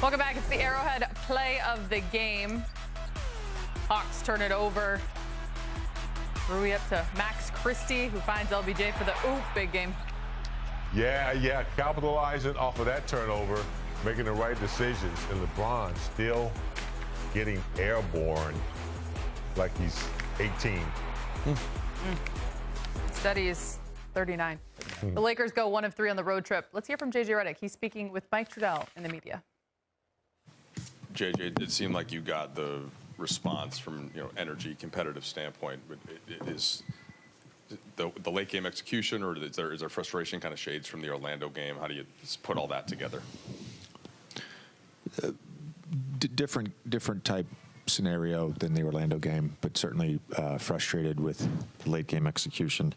Welcome back. It's the Arrowhead play of the game. Hawks turn it over. Rui up to Max Christie, who finds LBJ for the big game. Yeah, capitalizing off of that turnover, making the right decisions, and LeBron still getting airborne like he's 18. Studies 39. The Lakers go 1 of 3 on the road trip. Let's hear from JJ Redick. He's speaking with Mike Trudell in the media. JJ, it seemed like you got the response from energy, competitive standpoint. But is the late game execution, or is there frustration kind of shades from the Orlando game? How do you put all that together? Different type scenario than the Orlando game, but certainly frustrated with the late game execution.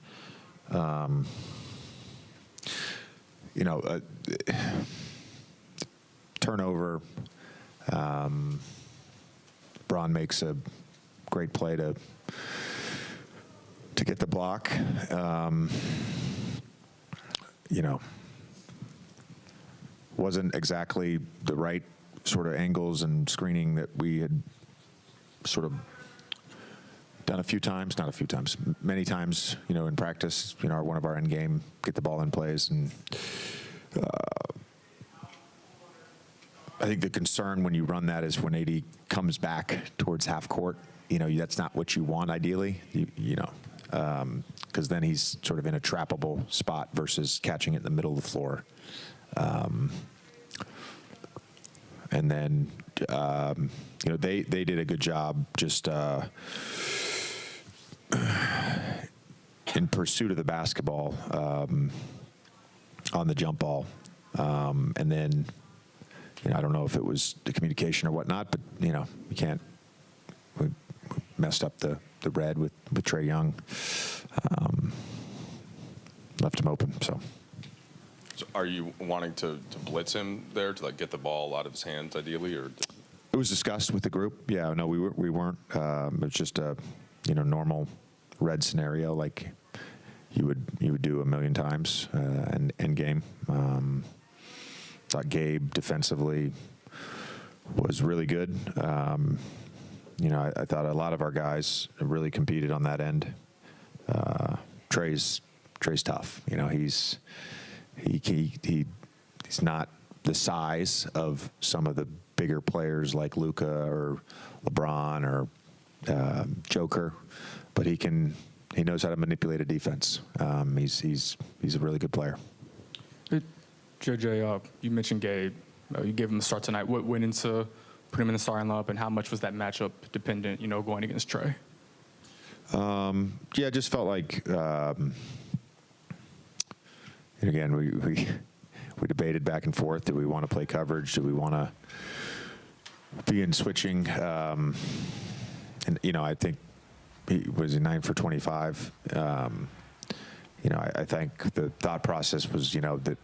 Turnover. Braun makes a great play to get the block. Wasn't exactly the right sort of angles and screening that we had sort of done many times, in practice, one of our end game, get the ball in plays. And I think the concern when you run that is when AD comes back towards half court, that's not what you want ideally, because then he's sort of in a trappable spot versus catching it in the middle of the floor. And then, they did a good job just in pursuit of the basketball on the jump ball. And then, I don't know if it was the communication or whatnot, but, we messed up the red with Trae Young. Left him open, so. So are you wanting to blitz him there to get the ball out of his hands ideally, or? It was discussed with the group. Yeah, no, we weren't. It was just a, normal red scenario like you would do a million times end game. Thought Gabe defensively was really good. I thought a lot of our guys really competed on that end. Trae's tough. He's not the size of some of the bigger players like Luka or LeBron or Joker, but he knows how to manipulate a defense. He's a really good player. JJ, you mentioned Gabe. You gave him the start tonight. What went into putting him in the starting lineup, and how much was that matchup dependent, going against Trae? Yeah, it just felt like, again, we debated back and forth. Do we want to play coverage? Do we want to be in switching? And, I think he was 9 for 25. I think the thought process was, that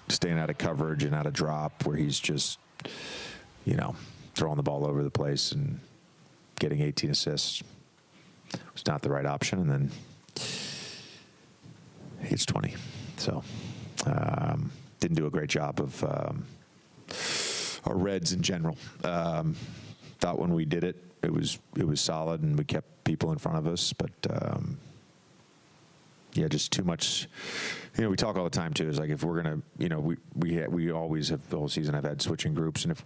staying out of coverage and out of drop where he's just, throwing the ball over the place and getting 18 assists was not the right option. And then he's 20. So didn't do a great job of our Reds in general. Thought when we did it, it was solid and we kept people in front of us, but just too much. We talk all the time too. Is like if we're gonna, we always have the whole season. I've had switching groups, and if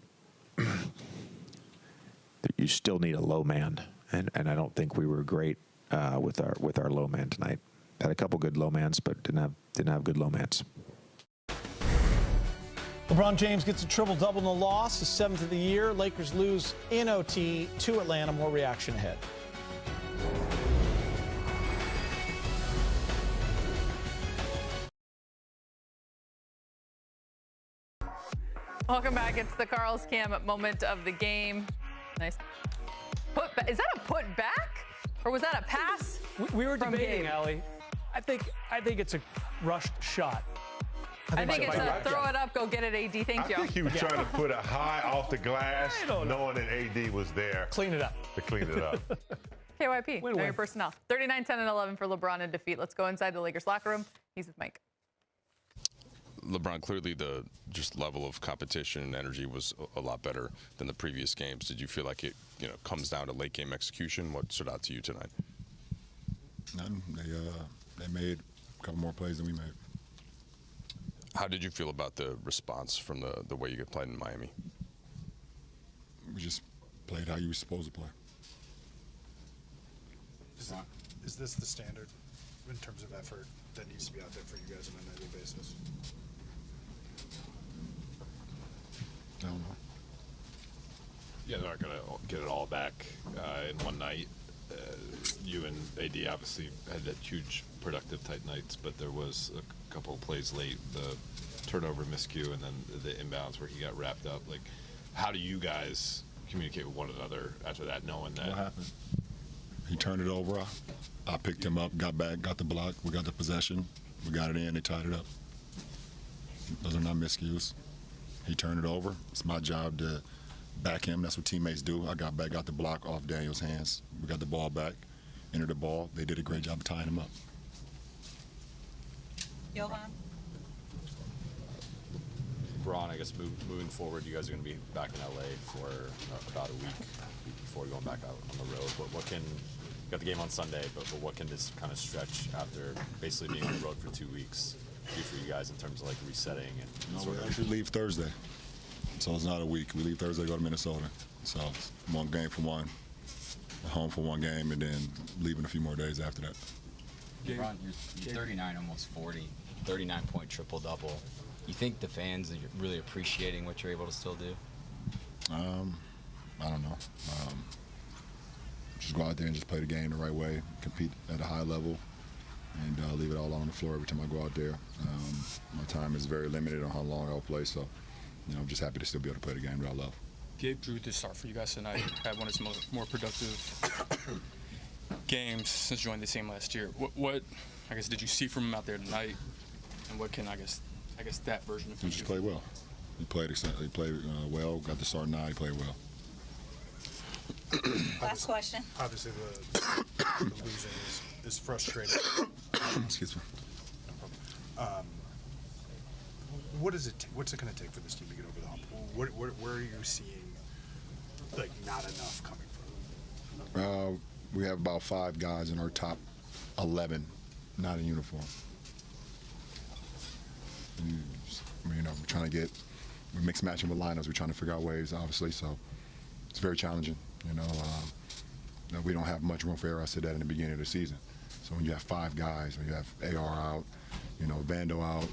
you still need a low man, and I don't think we were great with our low man tonight. Had a couple good low mans, but didn't have good low mans. LeBron James gets a triple-double in the loss, his 7th of the year. Lakers lose in OT to Atlanta. More reaction ahead. Welcome back. It's the Carl's Cam moment of the game. Nice put back. Is that a put back? Or was that a pass? We were from debating, Gabe? Allie. I think it's a rushed shot. I think it's a throw it up, go get it, AD. Thank you. I think he was trying to put it high off the glass, knowing that AD was there. Clean it up. To clean it up. KYP, know Win-win. your personnel. 39, 10, and 11 for LeBron in defeat. Let's go inside the Lakers locker room. He's with Mike. LeBron, clearly the just level of competition and energy was a lot better than the previous games. Did you feel like it, comes down to late game execution? What stood out to you tonight? Nothing. They made a couple more plays than we made. How did you feel about the response from the way you get played in Miami? We just played how you were supposed to play. Is this the standard in terms of effort that needs to be out there for you guys on a nightly basis? I don't know. Yeah, they're not going to get it all back in one night. You and AD obviously had that huge productive tight nights, but there was a couple of plays late, the turnover miscue and then the inbounds where he got wrapped up. Like, how do you guys communicate with one another after that, knowing that? What happened? He turned it over. I picked him up, got back, got the block. We got the possession. We got it in. They tied it up. Those are not miscues. He turned it over. It's my job to back him. That's what teammates do. I got back, got the block off Daniel's hands. We got the ball back, entered the ball. They did a great job of tying him up. Johan? Bron, I guess moving forward, you guys are going to be back in LA for about a week before going back out on the road. What can, you got the game on Sunday, but what can this kind of stretch after basically being on the road for 2 weeks do for you guys in terms of like resetting and No, we actually leave Thursday, so it's not a week. We leave Thursday, go to Minnesota. So it's one game for one, home for one game, and then leaving a few more days after that. LeBron, you're 39, almost 40, 39-point triple-double. You think the fans are really appreciating what you're able to still do? I don't know. Just go out there and just play the game the right way, compete at a high level, and leave it all on the floor every time I go out there. My time is very limited on how long I'll play, so I'm just happy to still be able to play the game that I love. Gabe Drew did start for you guys tonight. Had one of his more productive games since joining the team last year. What I guess did you see from him out there tonight, and what can I guess that version of him He just played well. He played well. Got the start now. He played well. Last question. Obviously, the losing is frustrating. Excuse me. What's it going to take for this team to get over the hump? Where are you seeing like not enough coming from? We have about 5 guys in our top 11 not in uniform. We're trying to we're mix matching with lineups. We're trying to figure out ways, obviously. So it's very challenging. We don't have much room for error. I said that in the beginning of the season. So when you have 5 guys, when you have AR out, Vando out,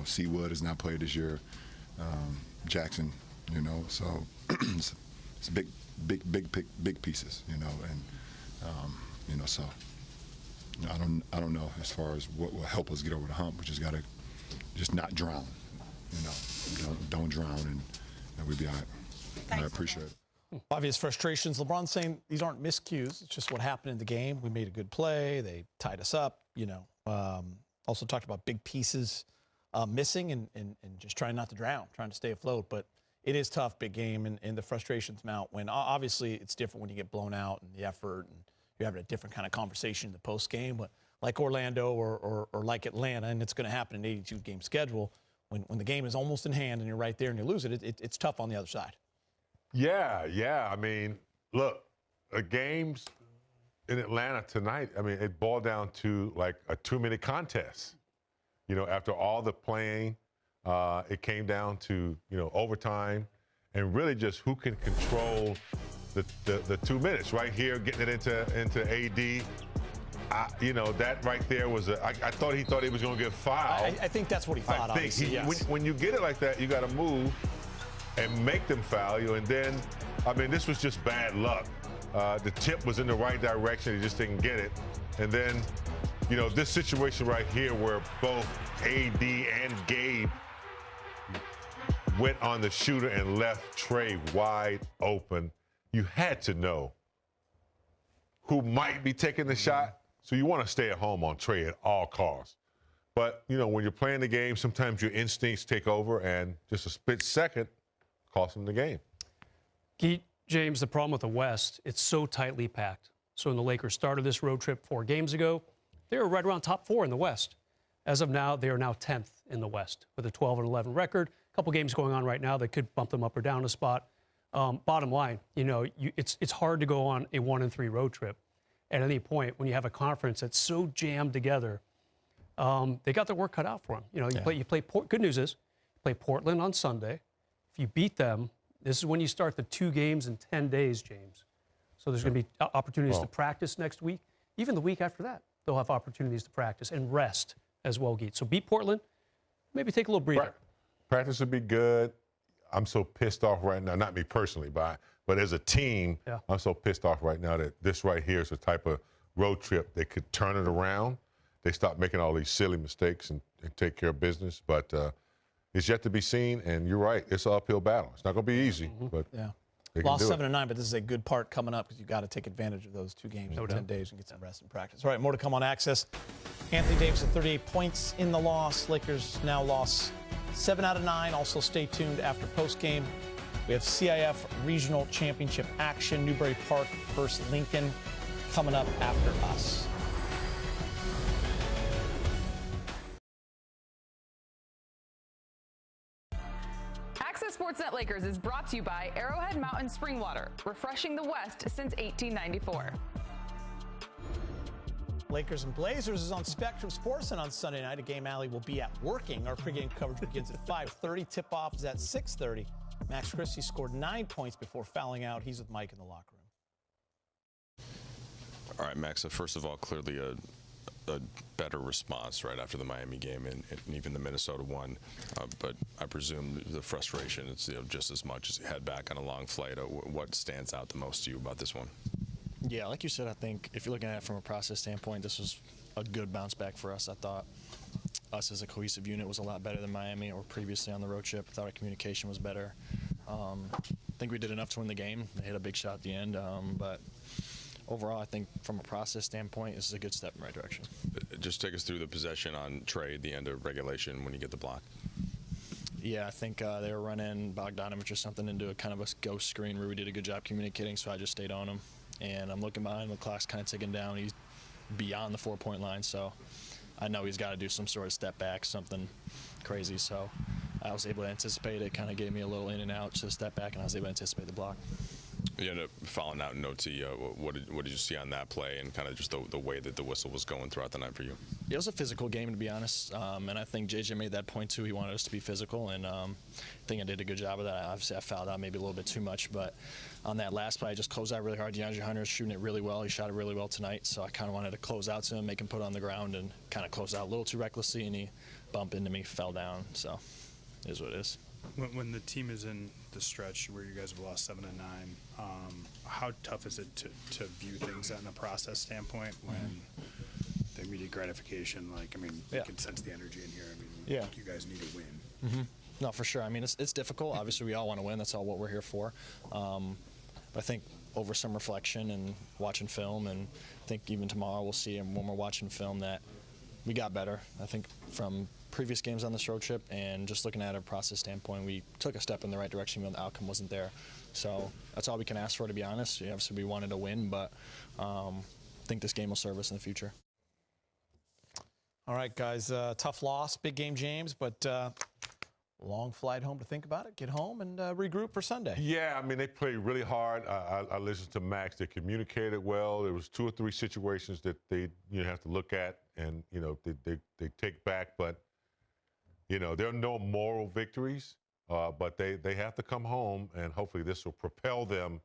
Seawood has not played this year, Jackson, so it's big pieces, and so I don't know as far as what will help us get over the hump. We just gotta not drown, don't drown, and we'll be all right. I appreciate it. Obvious frustrations. LeBron saying these aren't miscues. It's just what happened in the game. We made a good play. They tied us up. Also talked about big pieces missing and just trying not to drown, trying to stay afloat. But it is tough, big game, and the frustrations mount when obviously it's different when you get blown out and the effort, and you're having a different kind of conversation in the post game. But like Orlando or like Atlanta, and it's going to happen in an 82-game schedule, when the game is almost in hand and you're right there and you lose it, it's tough on the other side. Yeah. I mean, look, the games in Atlanta tonight, I mean, it boiled down to like a 2-minute contest. After all the playing, it came down to, overtime and really just who can control the 2 minutes right here, getting it into AD. That right there was I thought he was going to get fouled. I think that's what he thought, obviously, yes. When you get it like that, you got to move and make them foul you. And then, this was just bad luck. The tip was in the right direction. He just didn't get it. And then, this situation right here where both AD and Gabe went on the shooter and left Trey wide open. You had to know who might be taking the shot. So you want to stay at home on Trey at all costs. But, when you're playing the game, sometimes your instincts take over, and just a split second cost him the game. James, the problem with the West, it's so tightly packed. So when the Lakers started this road trip 4 games ago, they were right around top 4 in the West. As of now, they are now 10th in the West with a 12-11 record. A couple games going on right now that could bump them up or down a spot. Bottom line, it's hard to go on a 1-3 road trip at any point when you have a conference that's so jammed together. They got their work cut out for them. Good news is, you play Portland on Sunday. If you beat them, this is when you start the 2 games in 10 days, James. So there's going to be opportunities to practice next week. Even the week after that, they'll have opportunities to practice and rest as well, Geet. So beat Portland, maybe take a little breather. Practice would be good. I'm so pissed off right now, not me personally, but as a team, I'm so pissed off right now that this right here is the type of road trip that could turn it around. They stop making all these silly mistakes and take care of business. But it's yet to be seen, and you're right. It's an uphill battle. It's not going to be easy, but they can Lost do 7-9, but this is a good part coming up because you've got to take advantage of those 2 games in 10 days and get some rest and practice. All right, more to come on Access. Anthony Davis at 38 points in the loss. Lakers now lost 7 out of 9. Also stay tuned after postgame. We have CIF Regional Championship action. Newbury Park versus Lincoln coming up after us. Access Sportsnet Lakers is brought to you by Arrowhead Mountain Spring Water, refreshing the West since 1894. Lakers and Blazers is on Spectrum Sports, and on Sunday night, a game Alley will be at working. Our pregame coverage begins at 5:30. Tip-off is at 6:30. Max Christie scored 9 points before fouling out. He's with Mike in the locker room. All right, Max. So first of all, clearly a better response right after the Miami game and even the Minnesota one. But I presume the frustration is just as much as you head back on a long flight. What stands out the most to you about this one? Yeah, like you said, I think if you're looking at it from a process standpoint, this was a good bounce back for us. I thought us as a cohesive unit was a lot better than Miami or previously on the road trip. I thought our communication was better. I think we did enough to win the game. They hit a big shot at the end, but overall, I think from a process standpoint, this is a good step in the right direction. Just take us through the possession on Trey at the end of regulation when you get the block. Yeah, I think they were running Bogdanovich or something into a kind of a ghost screen where we did a good job communicating, so I just stayed on him. And I'm looking behind, the clock's kind of ticking down. He's beyond the 4-point line, so I know he's got to do some sort of step back, something crazy. So I was able to anticipate it. Kind of gave me a little in and out to step back, and I was able to anticipate the block. You ended up fouling out in OT. What did you see on that play and kind of just the way that the whistle was going throughout the night for you? It was a physical game, to be honest, and I think JJ made that point too. He wanted us to be physical, and I think I did a good job of that. Obviously, I fouled out maybe a little bit too much, but on that last play, I just closed out really hard. DeAndre Hunter is shooting it really well. He shot it really well tonight, so I kind of wanted to close out to him, make him put it on the ground, and kind of close out a little too recklessly, and he bumped into me, fell down. So it is what it is. When the team is in the stretch where you guys have lost 7 and 9, how tough is it to view things on a process standpoint when the immediate gratification, you can sense the energy in here. You guys need to win. No, for sure. I mean, it's difficult. Obviously, we all want to win. That's all what we're here for. But I think over some reflection and watching film, and I think even tomorrow we'll see, and when we're watching film, that we got better. I think from previous games on this road trip, and just looking at a process standpoint, we took a step in the right direction even though the outcome wasn't there. So that's all we can ask for, to be honest. Obviously, we wanted to win, but I think this game will serve us in the future. All right, guys, tough loss, big game, James, but long flight home to think about it, get home, and regroup for Sunday. Yeah, I mean, they played really hard. I listened to Max. They communicated well. There was 2 or 3 situations that they have to look at, and they take back. But there are no moral victories, but they have to come home, and hopefully this will propel them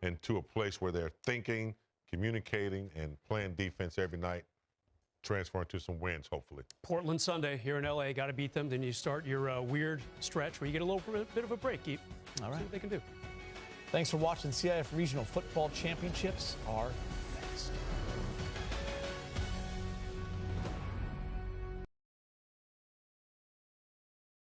into a place where they're thinking, communicating, and playing defense every night, transferring to some wins, hopefully. Portland Sunday here in LA, got to beat them. Then you start your weird stretch where you get a little bit of a break. All right. See what they can do. Thanks for watching. CIF Regional Football Championships are next.